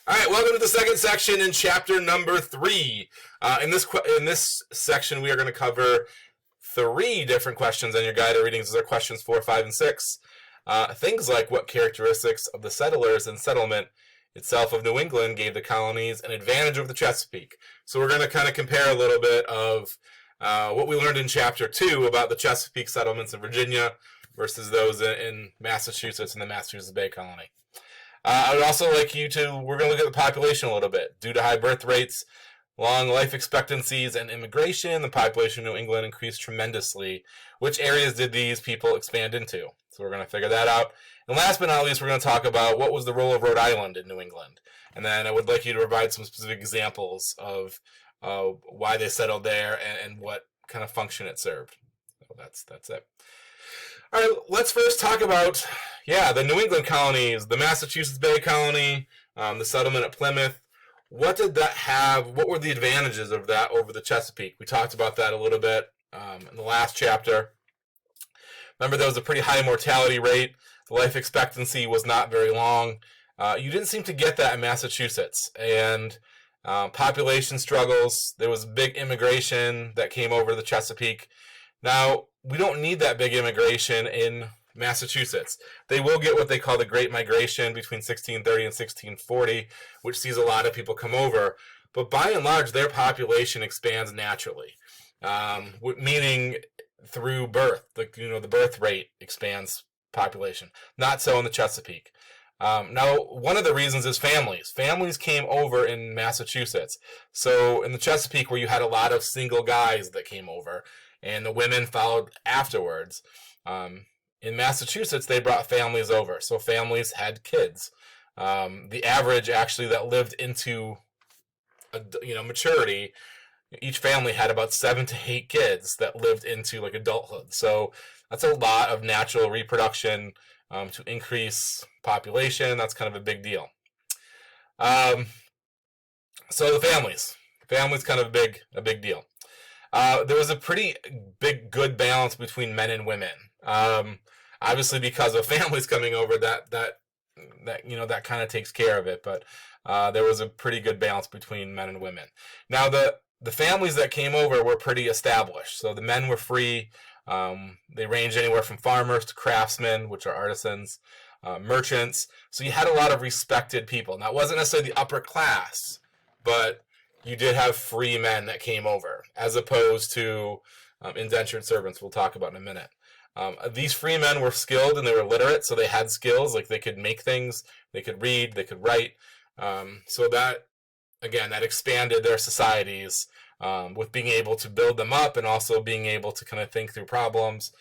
All right, welcome to the second section in chapter number 3. In this section, we are going to cover 3 different questions on your guide of readings. These are questions 4, 5, and 6. Things like what characteristics of the settlers and settlement itself of New England gave the colonies an advantage over the Chesapeake. So we're going to kind of compare a little bit of what we learned in chapter 2 about the Chesapeake settlements in Virginia versus those in Massachusetts and the Massachusetts Bay Colony. I would also like you to, we're going to look at the population a little bit. Due to high birth rates, long life expectancies, and immigration, the population of New England increased tremendously. Which areas did these people expand into? So we're going to figure that out. And last but not least, we're going to talk about what was the role of Rhode Island in New England. And then I would like you to provide some specific examples of why they settled there and what kind of function it served. So that's it. All right, let's first talk about, the New England colonies, the Massachusetts Bay Colony, the settlement at Plymouth. What did that have? What were the advantages of that over the Chesapeake? We talked about that a little bit in the last chapter. Remember, there was a pretty high mortality rate. The life expectancy was not very long. You didn't seem to get that in Massachusetts. And population struggles. There was big immigration that came over the Chesapeake. Now, we don't need that big immigration in Massachusetts. They will get what they call the Great Migration between 1630 and 1640, which sees a lot of people come over. But by and large, their population expands naturally, meaning through birth. The birth rate expands population. Not so in the Chesapeake. Now, one of the reasons is families. Families came over in Massachusetts. So in the Chesapeake, where you had a lot of single guys that came over, and the women followed afterwards. In Massachusetts, they brought families over, so families had kids. The average, actually, that lived into maturity, each family had about 7 to 8 kids that lived into adulthood. So that's a lot of natural reproduction to increase population. That's kind of a big deal. So the families kind of a big deal. There was a pretty big good balance between men and women. Obviously, because of families coming over, that kind of takes care of it. But there was a pretty good balance between men and women. Now, the families that came over were pretty established. So the men were free. They ranged anywhere from farmers to craftsmen, which are artisans, merchants. So you had a lot of respected people. Now, it wasn't necessarily the upper class, but you did have free men that came over, as opposed to indentured servants we'll talk about in a minute. These free men were skilled and they were literate, so they had skills, like they could make things, they could read, they could write. So that expanded their societies with being able to build them up and also being able to kind of think through problems,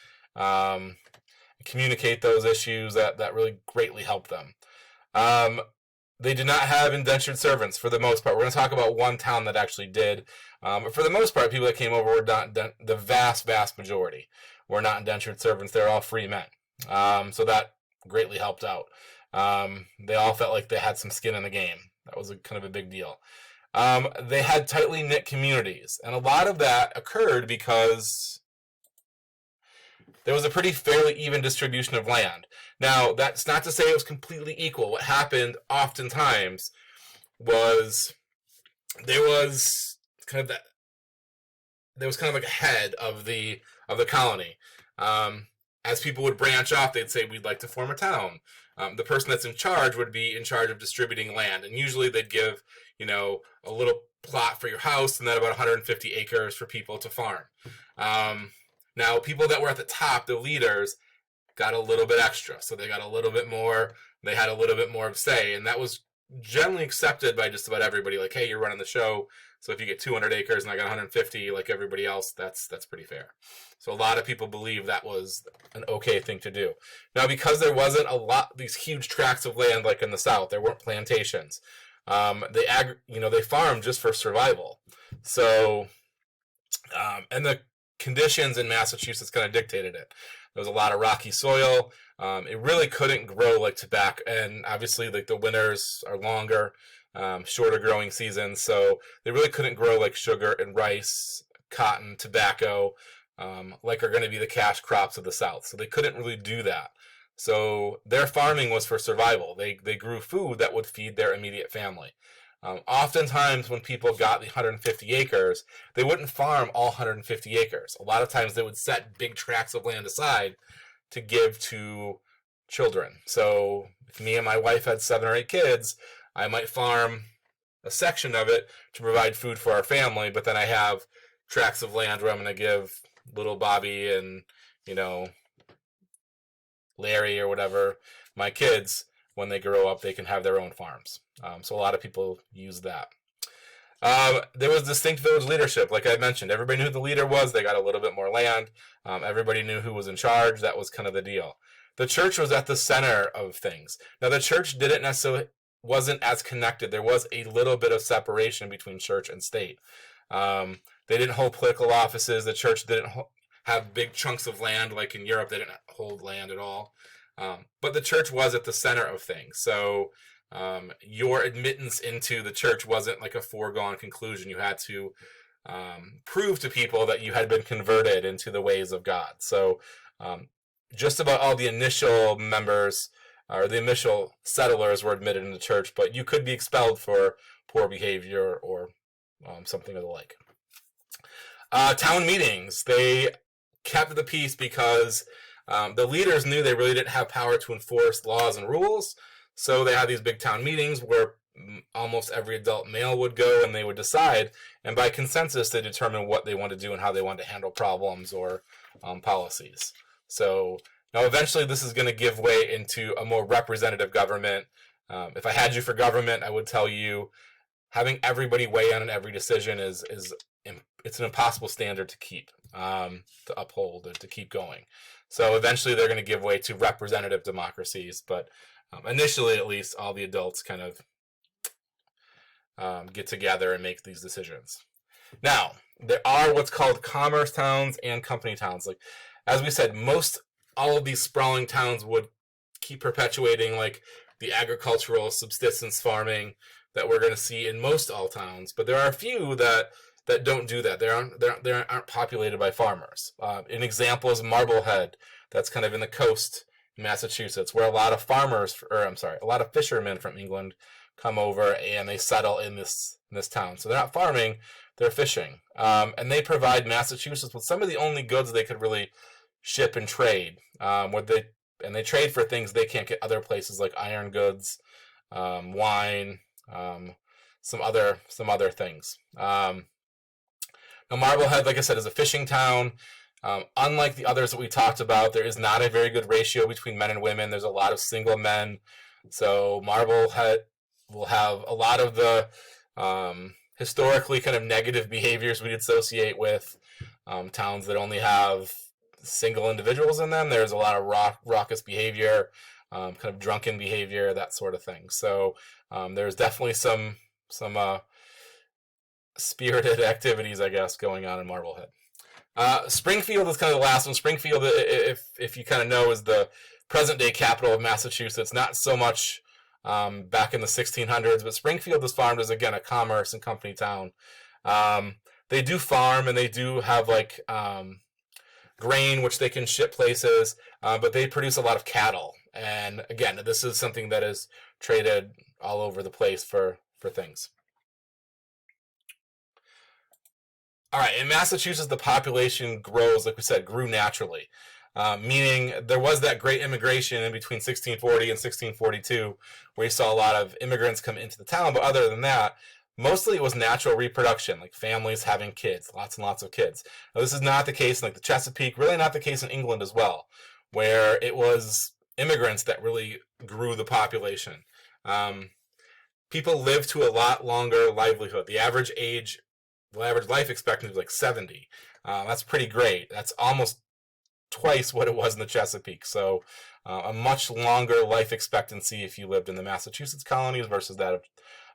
communicate those issues. That really greatly helped them. They did not have indentured servants for the most part. We're going to talk about one town that actually did. But for the most part, people that came over were not, the vast majority were not indentured servants. They're all free men. So that greatly helped out. They all felt like they had some skin in the game. That was kind of a big deal. They had tightly knit communities. And a lot of that occurred because there was a pretty fairly even distribution of land. Now, that's not to say it was completely equal. What happened oftentimes was there was kind of like a head of the colony. As people would branch off, they'd say, we'd like to form a town. The person that's in charge would be in charge of distributing land. And usually they'd give, a little plot for your house and then about 150 acres for people to farm. Now, people that were at the top, the leaders, got a little bit extra. So they got a little bit more. They had a little bit more of say. And that was generally accepted by just about everybody. Like, hey, you're running the show. So if you get 200 acres and I got 150 like everybody else, that's pretty fair. So a lot of people believe that was an okay thing to do. Now, because there wasn't these huge tracts of land like in the South, there weren't plantations. They farmed just for survival. So, and the conditions in Massachusetts kind of dictated it. There was a lot of rocky soil. It really couldn't grow like tobacco, and obviously the winters are longer, shorter growing seasons, so they really couldn't grow like sugar and rice, cotton, tobacco, like are going to be the cash crops of the South. So they couldn't really do that. So their farming was for survival. They grew food that would feed their immediate family. Oftentimes when people got the 150 acres, they wouldn't farm all 150 acres. A lot of times they would set big tracts of land aside to give to children. So if me and my wife had 7 or 8 kids, I might farm a section of it to provide food for our family, but then I have tracts of land where I'm going to give little Bobby and, you know, Larry or whatever, my kids, when they grow up, they can have their own farms. So a lot of people use that. There was distinct village leadership. Like I mentioned, everybody knew who the leader was. They got a little bit more land. Everybody knew who was in charge. That was kind of the deal. The church was at the center of things. Now, the church wasn't as connected. There was a little bit of separation between church and state. They didn't hold political offices. The church didn't have big chunks of land. Like in Europe, they didn't hold land at all. But the church was at the center of things. So your admittance into the church wasn't like a foregone conclusion. You had to prove to people that you had been converted into the ways of God. So just about all the initial members or the initial settlers were admitted in the church, but you could be expelled for poor behavior or something of the like. Town meetings, they kept the peace because the leaders knew they really didn't have power to enforce laws and rules. So they had these big town meetings where almost every adult male would go and they would decide. And by consensus, they determined what they wanted to do and how they wanted to handle problems or policies. So now eventually this is going to give way into a more representative government. If I had you for government, I would tell you having everybody weigh in on every decision it's an impossible standard to keep, to uphold, and to keep going. So eventually they're going to give way to representative democracies, but initially at least all the adults kind of get together and make these decisions. Now, there are what's called commerce towns and company towns. Like, as we said, all of these sprawling towns would keep perpetuating like the agricultural subsistence farming that we're going to see in most all towns, but there are a few that don't do that. They aren't populated by farmers. An example is Marblehead. That's kind of in the coast in Massachusetts, where a lot of fishermen from England come over and they settle in this town. So they're not farming, they're fishing. And they provide Massachusetts with some of the only goods they could really ship and trade. They trade for things they can't get other places, like iron goods, wine, some other things. Now, Marblehead, like I said, is a fishing town. Unlike the others that we talked about, there is not a very good ratio between men and women. There's a lot of single men. So Marblehead will have a lot of the historically kind of negative behaviors we'd associate with towns that only have single individuals in them. There's a lot of raucous behavior, kind of drunken behavior, that sort of thing. So there's definitely some spirited activities, I guess, going on in Marblehead. Springfield is kind of the last one. Springfield, if you kind of know, is the present-day capital of Massachusetts. Not so much back in the 1600s, but Springfield is farmed as, again, a commerce and company town. They do farm, and they do have, like, grain, which they can ship places, but they produce a lot of cattle. And, again, this is something that is traded all over the place for things. All right, in Massachusetts, the population grows, like we said, grew naturally, meaning there was that great immigration in between 1640 and 1642, where you saw a lot of immigrants come into the town, but other than that, mostly it was natural reproduction, like families having kids, lots and lots of kids. Now, this is not the case in like the Chesapeake, really not the case in England as well, where it was immigrants that really grew the population. People lived to a lot longer livelihood. The average life expectancy was like 70. That's pretty great. That's almost twice what it was in the Chesapeake. So a much longer life expectancy if you lived in the Massachusetts colonies versus that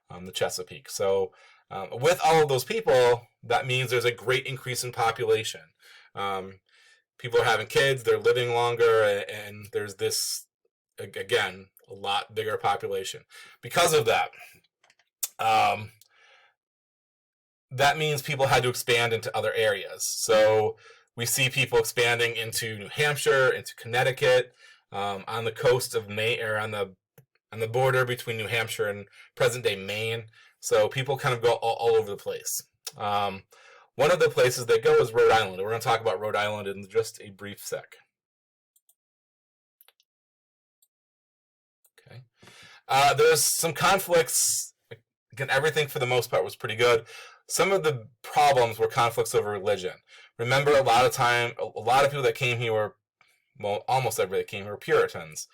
of the Chesapeake. So with all of those people, that means there's a great increase in population. People are having kids, they're living longer, and there's this, again, a lot bigger population. Because of that, that means people had to expand into other areas. So we see people expanding into New Hampshire, into Connecticut, on the coast of Maine, or on the border between New Hampshire and present-day Maine. So people kind of go all over the place. One of the places they go is Rhode Island. We're going to talk about Rhode Island in just a brief sec. Okay. There's some conflicts. Again, everything for the most part was pretty good. Some of the problems were conflicts over religion. Remember, a lot of people that came here were, well, almost everybody that came here were Puritans,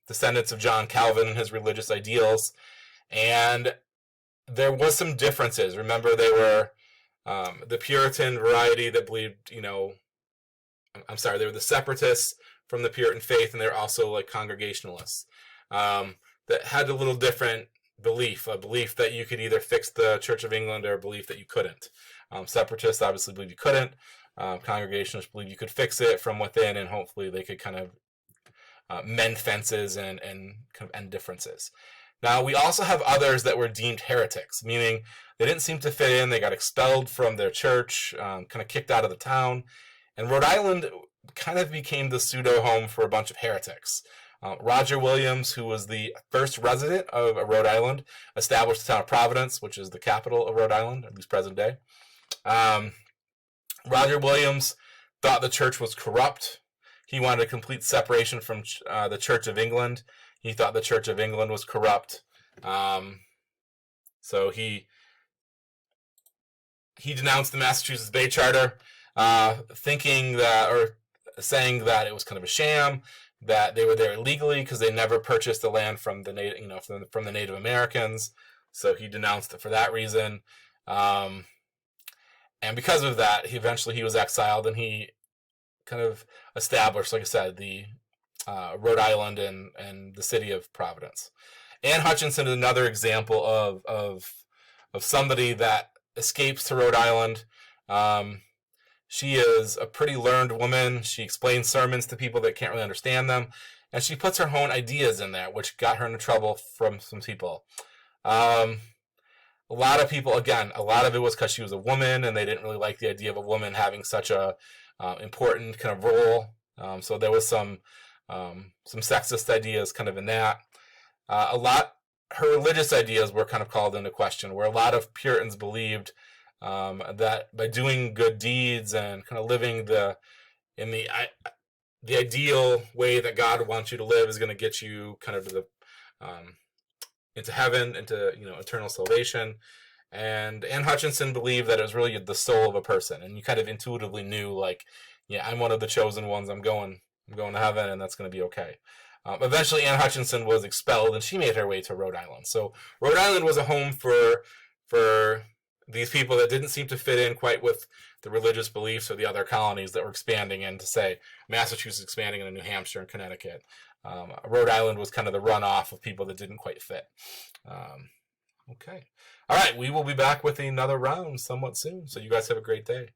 descendants of John Calvin and his religious ideals, and there was some differences. Remember, they were the Puritan variety that believed, they were the separatists from the Puritan faith, and they're also like Congregationalists that had a little different belief, a belief that you could either fix the Church of England or a belief that you couldn't. Separatists obviously believe you couldn't. Congregationalists believe you could fix it from within, and hopefully they could kind of mend fences and kind of end differences. Now, we also have others that were deemed heretics, meaning they didn't seem to fit in. They got expelled from their church, kind of kicked out of the town. And Rhode Island kind of became the pseudo-home for a bunch of heretics. Roger Williams, who was the first resident of Rhode Island, established the town of Providence, which is the capital of Rhode Island, at least present day. Roger Williams thought the church was corrupt. He wanted a complete separation from the Church of England. He thought the Church of England was corrupt. So he denounced the Massachusetts Bay Charter, saying that it was kind of a sham, that they were there illegally because they never purchased the land from the Native Americans. So he denounced it for that reason. And because of that, he was exiled, and he kind of established, like I said, the Rhode Island and the city of Providence. Anne Hutchinson is another example of somebody that escapes to Rhode Island. She is a pretty learned woman. She explains sermons to people that can't really understand them, and she puts her own ideas in there, which got her into trouble from some people. A lot of people, again, a lot of it was because she was a woman, and they didn't really like the idea of a woman having such a important kind of role. So there was some sexist ideas kind of in that. Her religious ideas were kind of called into question, where a lot of Puritans believed that by doing good deeds and kind of living the ideal way that God wants you to live is going to get you kind of to the into heaven, into eternal salvation. And Anne Hutchinson believed that it was really the soul of a person, and you kind of intuitively knew, like, yeah, I'm one of the chosen ones. I'm going to heaven, and that's going to be okay. Eventually, Anne Hutchinson was expelled, and she made her way to Rhode Island. So Rhode Island was a home for these people that didn't seem to fit in quite with the religious beliefs of the other colonies that were expanding into, say, Massachusetts expanding into New Hampshire and Connecticut. Rhode Island was kind of the runoff of people that didn't quite fit. Okay. All right, we will be back with another round somewhat soon. So you guys have a great day.